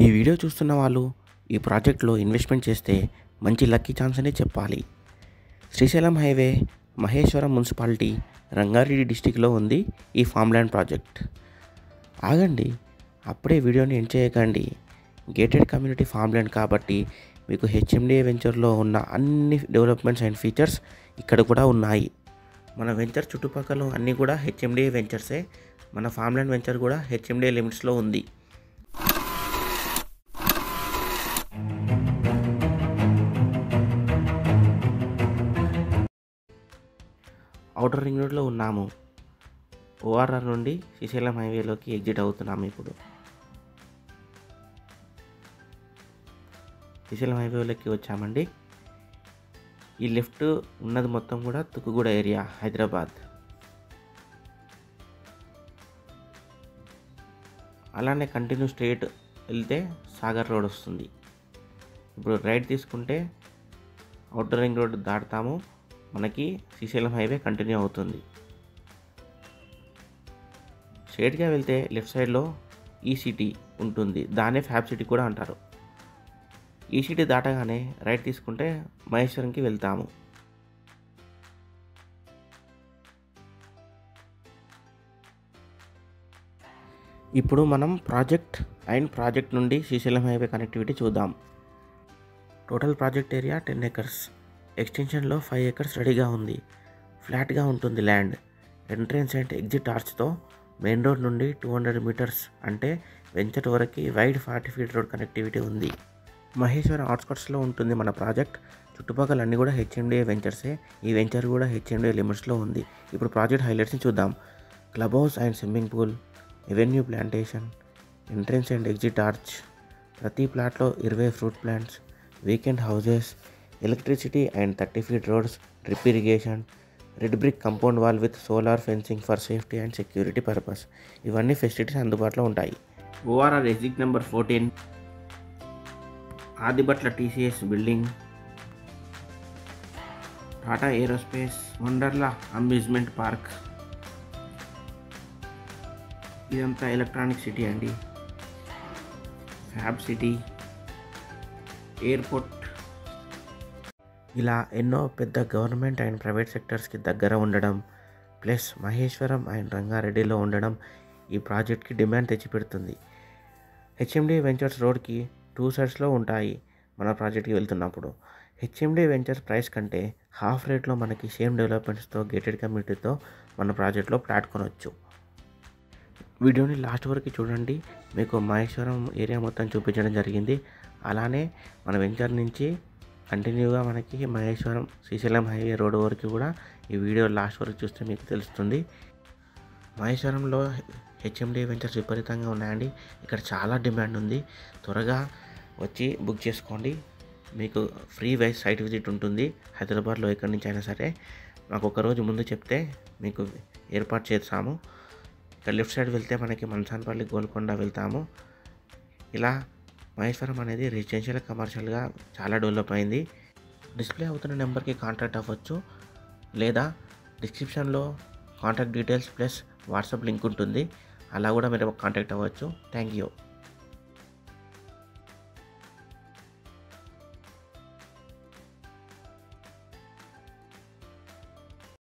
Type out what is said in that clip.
ఈ వీడియో చూస్తున్న వాళ్ళు ఈ ప్రాజెక్ట్లో ఇన్వెస్ట్మెంట్ చేస్తే మంచి లక్కీ ఛాన్స్ అనే చెప్పాలి. శ్రీశైలం హైవే, మహేశ్వరం మున్సిపాలిటీ, రంగారెడ్డి డిస్టిక్లో ఉంది ఈ ఫామ్ ల్యాండ్ ప్రాజెక్ట్. ఆగండి, అప్పుడే వీడియోని ఎండ్ చేయకండి. గేటెడ్ కమ్యూనిటీ ఫామ్ ల్యాండ్ కాబట్టి మీకు హెచ్ఎండిఏ వెంచర్లో ఉన్న అన్ని డెవలప్మెంట్స్ అండ్ ఫీచర్స్ ఇక్కడ కూడా ఉన్నాయి. మన వెంచర్ చుట్టుపక్కల అన్నీ కూడా హెచ్ఎండిఏ వెంచర్సే. మన ఫామ్ ల్యాండ్ వెంచర్ కూడా హెచ్ఎండిఏ లిమిట్స్లో ఉంది. ఔటర్ రింగ్ రోడ్లో ఉన్నాము. ఓఆర్ఆర్ నుండి శ్రీశైలం హైవేలోకి ఎగ్జిట్ అవుతున్నాము. ఇప్పుడు శ్రీశైలం హైవేలోకి వచ్చామండి. ఈ లెఫ్ట్ ఉన్నది మొత్తం కూడా తుక్కుగూడ ఏరియా, హైదరాబాద్. అలానే కంటిన్యూ స్ట్రైట్ వెళ్తే సాగర్ రోడ్ వస్తుంది. ఇప్పుడు రైట్ తీసుకుంటే ఔటర్ రింగ్ రోడ్ దాటుతాము, మనకి శ్రీశైలం హైవే కంటిన్యూ అవుతుంది. స్ట్రైట్గా వెళ్తే లెఫ్ట్ సైడ్లో ఈ సిటీ ఉంటుంది, దాన్నే ఫ్యాబ్ సిటీ కూడా అంటారు. ఈ సిటీ దాటగానే రైట్ తీసుకుంటే మహేశ్వరంకి వెళ్తాము. ఇప్పుడు మనం ప్రాజెక్ట్ నుండి శ్రీశైలం హైవే కనెక్టివిటీ చూద్దాం. Total project area 10 acres. ఎక్స్టెన్షన్లో 5 acres రెడీగా ఉంది. ఫ్లాట్గా ఉంటుంది ల్యాండ్. ఎంట్రెన్స్ అండ్ ఎగ్జిట్ ఆర్చ్తో మెయిన్ రోడ్ నుండి 200 meters అంటే వెంచర్ వరకు వైడ్ 40 feet రోడ్ కనెక్టివిటీ ఉంది. మహేశ్వరం అవుట్స్కట్స్లో ఉంటుంది మన ప్రాజెక్ట్. చుట్టుపక్కల అన్నీ కూడా హెచ్ఎండిఏ వెంచర్సే. ఈ వెంచర్ కూడా హెచ్ఎండిఏ లిమిట్స్లో ఉంది. ఇప్పుడు ప్రాజెక్ట్ హైలైట్స్ని చూద్దాం. Club house and swimming pool, avenue plantation, entrance and exit arch, ప్రతి ప్లాట్లో 20 fruit plants, weekend houses, electricity and 30 feet roads, drip irrigation, red brick compound wall with solar fencing for safety and security purpose. ఇవన్నీ facilities అందుబాటులో ఉంటాయి. ORR exit number 14, Adibatla TCS building, Tata aerospace, Wonderla amusement park. ఇదంతా electronic city అండి. Fab city, airport, ఇలా ఎన్నో పెద్ద government and private సెక్టర్స్కి దగ్గర ఉండడం, ప్లస్ మహేశ్వరం అండ్ రంగారెడ్డిలో ఉండడం ఈ ప్రాజెక్ట్కి డిమాండ్ తెచ్చిపెడుతుంది. హెచ్ఎండిఏ వెంచర్స్ రోడ్కి 2 sides ఉంటాయి. మన ప్రాజెక్ట్కి వెళ్తున్నప్పుడు హెచ్ఎండిఏ వెంచర్స్ ప్రైస్ కంటే హాఫ్ రేట్లో మనకి సేమ్ డెవలప్మెంట్స్తో గేటెడ్ కమ్యూనిటీతో మన ప్రాజెక్ట్లో ప్లాట్ కొనవచ్చు. వీడియోని లాస్ట్ వరకు చూడండి, మీకు మహేశ్వరం ఏరియా మొత్తం చూపించడం జరిగింది. అలానే మన వెంచర్ నుంచి కంటిన్యూగా మనకి మహేశ్వరం శ్రీశైలం హైవే రోడ్ వరకు కూడా ఈ వీడియో లాస్ట్ వరకు చూస్తే మీకు తెలుస్తుంది. మహేశ్వరంలో హెచ్ఎండిఏ వెంచర్స్ విపరీతంగా ఉన్నాయండి. ఇక్కడ చాలా డిమాండ్ ఉంది. త్వరగా వచ్చి బుక్ చేసుకోండి. మీకు ఫ్రీ వైజ్ సైట్ విజిట్ ఉంటుంది. హైదరాబాద్లో ఎక్కడి నుంచి అయినా సరే మాకు ఒకరోజు ముందు చెప్తే మీకు ఏర్పాటు చేస్తాము. ఇక్కడ లెఫ్ట్ సైడ్ వెళ్తే మనకి మంచాన్పల్లి, గోల్కొండ వెళ్తాము. ఇలా మహేశ్వరం అనేది రెసిడెన్షియల్, కమర్షియల్గా చాలా డెవలప్ అయింది. డిస్ప్లే అవుతున్న నెంబర్కి కాంటాక్ట్ అవ్వచ్చు, లేదా డిస్క్రిప్షన్లో contact details plus WhatsApp link ఉంటుంది, అలా కూడా మీరు కాంటాక్ట్ అవ్వచ్చు. Thank you.